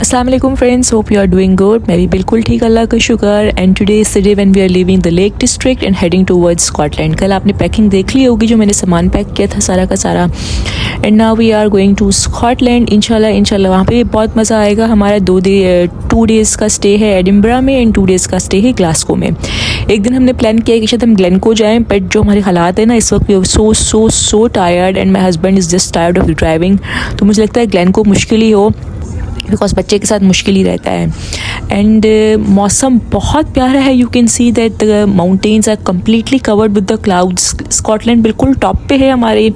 अस्सलाम वालेकुम friends, hope you are doing good. मैं भी बिल्कुल ठीक, अल्लाह का शुक्र। And today is the day when we are leaving the Lake District and heading towards Scotland. कल आपने पैकिंग देख ली होगी, जो मैंने सामान पैक किया था सारा का सारा। And now we are going to Scotland. इंशाल्लाह वहाँ पे बहुत मज़ा आएगा। हमारा 2 डेज़ का स्टे है एडिनबरा में एंड 2 डेज़ का स्टे है ग्लासगो में। एक दिन हमने प्लान किया कि शायद हम ग्लेनको जाएँ, बट जो हमारे हालात है ना इस वक्त, we are so tired and my husband is just tired of driving. तो मुझे लगता है ग्लेनको मुश्किल ही हो, बिकॉज बच्चे के साथ मुश्किल ही रहता है। एंड मौसम बहुत प्यारा है। You can see that the mountains are completely covered with the clouds. Scotland बिल्कुल टॉप पे है हमारे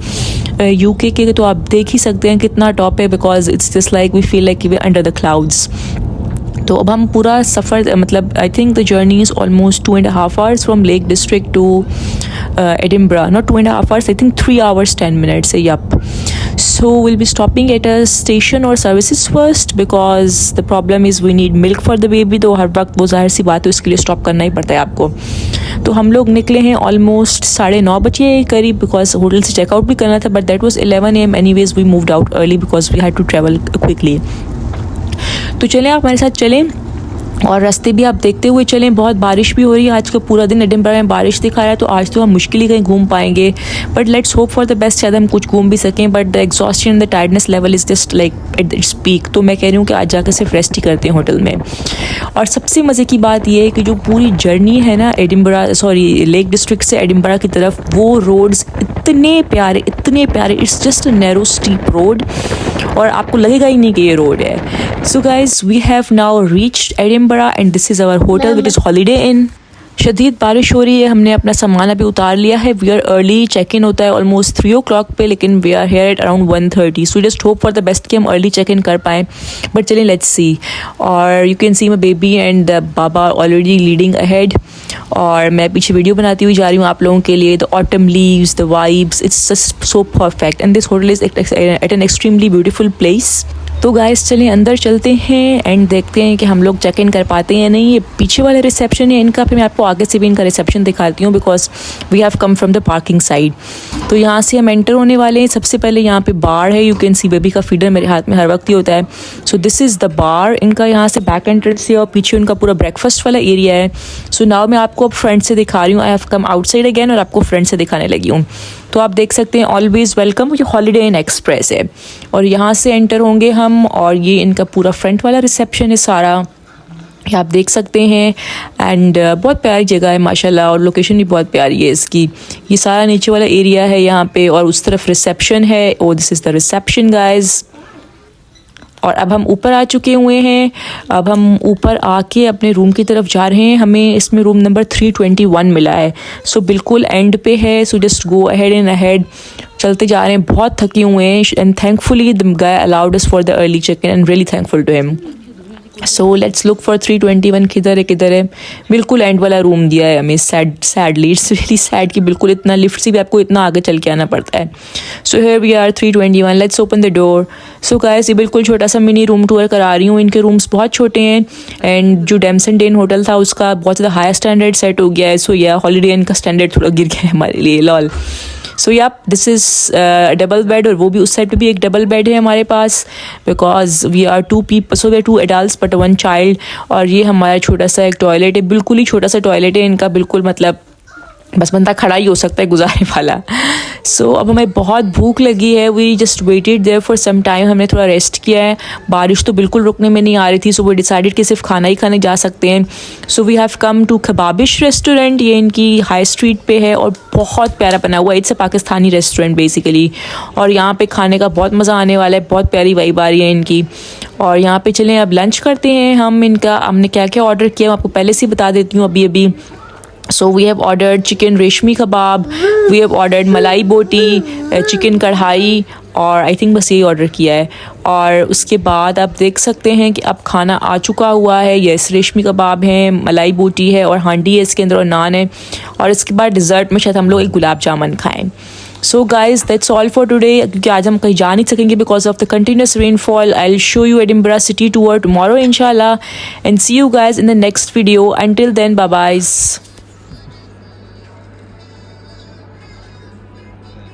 यूके के, तो आप देख ही सकते हैं कितना टॉप है, because it's just like we feel like we under the clouds. तो अब हम पूरा सफ़र, मतलब I think the journey is almost 2.5 hours from Lake District to Edinburgh. Not 2.5 hours, I think 3 hours 10 minutes है। Yup, so we'll be stopping at a station or services first because the problem is we need milk for the baby। तो हर वक्त वो जाहिर सी बात है, उसके लिए stop करना ही पड़ता है आपको। तो हम लोग निकले हैं ऑलमोस्ट 9:30 बजे करीब, बिकॉज होटल से चेकआउट भी करना था, but that was 11 AM anyways. We moved out early because we had to travel quickly. तो चलें, आप हमारे साथ चलें और रास्ते भी आप देखते हुए चलें। बहुत बारिश भी हो रही है, आज का पूरा दिन एडिनबरा में बारिश दिखा रहा है, तो आज तो हम मुश्किल ही कहीं घूम पाएंगे, but let's hope for the best, शायद हम कुछ घूम भी सकें। But the exhaustion, the tiredness level is just like at its peak. तो मैं कह रही हूँ कि आज जाकर सिर्फ रेस्ट ही करते हैं होटल में। और सबसे मज़े की बात यह है कि जो पूरी जर्नी है ना लेक डिस्ट्रिक्ट से एडिनबरा की तरफ, वो रोड्स इतने प्यारे, it's just a narrow steep road, और आपको लगेगा ही नहीं कि ये रोड है। So guys, we have now reached Edinburgh and this is our hotel which is Holiday Inn. शदीद बारिश हो रही है, हमने अपना सामान अभी उतार लिया है। We are early, check in होता है ऑलमोस्ट 3 o'clock पे, लेकिन we are here at around 1:30। So just hope for the best कि हम अर्ली चेक इन कर पाएँ, बट चलिए लेट्स सी। और you can C my baby and the Baba already leading ahead, और मैं पीछे वीडियो बनाती हुई जा रही हूँ आप लोगों के लिए। The autumn leaves, the vibes, it's just so perfect and this hotel is at an extremely beautiful place. तो गाइस चलिए अंदर चलते हैं एंड देखते हैं कि हम लोग चेक इन कर पाते हैं या नहीं। ये पीछे वाला रिसेप्शन है इनका, फिर मैं आपको आगे से भी इनका रिसेप्शन दिखाती हूँ, because we have come from the parking side. तो यहाँ से हम एंटर होने वाले हैं। सबसे पहले यहाँ पे बार है, यू कैन सी बेबी का फीडर मेरे हाथ में हर वक्त ही होता है। So this is the bar इनका, यहाँ से बैक एंट्रेंस है और पीछे उनका पूरा ब्रेकफास्ट वाला एरिया है। सो नाउ मैं आपको अब फ्रंट से दिखा रही हूँ। I have come outside again और आपको फ्रंट से दिखाने लगी हूँ। तो आप देख सकते हैं ऑलवेज़ वेलकम, ये हॉलीडे इन एक्सप्रेस है, और यहाँ से एंटर होंगे हम, और ये इनका पूरा फ्रंट वाला रिसेप्शन है सारा, ये आप देख सकते हैं। एंड बहुत प्यारी जगह है माशाल्लाह, और लोकेशन भी बहुत प्यारी है इसकी। ये सारा नीचे वाला एरिया है यहाँ पे, और उस तरफ रिसेप्शन है। Oh this is the reception guys. और अब हम ऊपर आ चुके हुए हैं। अब हम ऊपर आके अपने रूम की तरफ जा रहे हैं। हमें इसमें रूम नंबर 321 मिला है। सो बिल्कुल एंड पे है। So just go ahead and ahead, चलते जा रहे हैं। बहुत थके हुए हैं and thankfully the guy allowed us for the early check in and really thankful to him. So let's look for 321 किधर है। बिल्कुल एंड वाला रूम दिया है हमें। सैडली इट्स रियली सैड कि बिल्कुल इतना लिफ्ट से भी आपको इतना आगे चल के आना पड़ता है। So here we are 321, let's open the door. So guys, ये बिल्कुल छोटा सा मिनी रूम टूर करा रही हूँ। इनके रूम्स बहुत छोटे हैं एंड जो डेम्सन डेन होटल था उसका बहुत ज़्यादा हाई स्टैंडर्ड सेट हो गया है। सो या हॉलीडे इन का स्टैंडर्ड थोड़ा गिर गया है हमारे लिए, लॉल। सो या दिस इज़ डबल बेड, और वो भी उस साइड पे भी एक डबल बेड है हमारे पास, because we are 2 people, so we are 2 adults but 1 child। और ये हमारा छोटा सा एक टॉयलेट है, बिल्कुल ही छोटा सा टॉयलेट है इनका, बिल्कुल मतलब बस बंदा खड़ा ही हो सकता है गुजारने वाला। सो अब हमें बहुत भूख लगी है। We just waited there for some time, हमने थोड़ा रेस्ट किया है। बारिश तो बिल्कुल रुकने में नहीं आ रही थी, सो वी डिसाइडेड कि सिर्फ खाना ही खाने जा सकते हैं। So we have come to Kababish restaurant. ये इनकी हाई स्ट्रीट पे है और बहुत प्यारा बना हुआ है। It's a Pakistani restaurant basically, और यहाँ पे खाने का बहुत मज़ा आने वाला है। बहुत प्यारी वाइब आ रही है इनकी। और यहाँ पे चलें अब लंच करते हैं हम। हमने क्या क्या ऑर्डर किया मैं आपको पहले से बता देती हूँ अभी। So we have ordered chicken रेशमी कबाब, we have ordered मलाई बोटी, चिकन कढ़ाई, और आई थिंक बस यही ऑर्डर किया है। और उसके बाद आप देख सकते हैं कि अब खाना आ चुका हुआ है। यस, रेशमी कबाब हैं, मलाई बोटी है और हांडी है इसके अंदर, और नान है। और इसके बाद डिज़र्ट में शायद हम लोग एक गुलाब जामुन खाएँ। So guys that's all for today, क्योंकि आज हम कहीं जा नहीं सकेंगे because of the continuous rainfall. I will show you Edinburgh city tour tomorrow इंशाल्लाह, and see you guys in the next video. Until then, bye bye.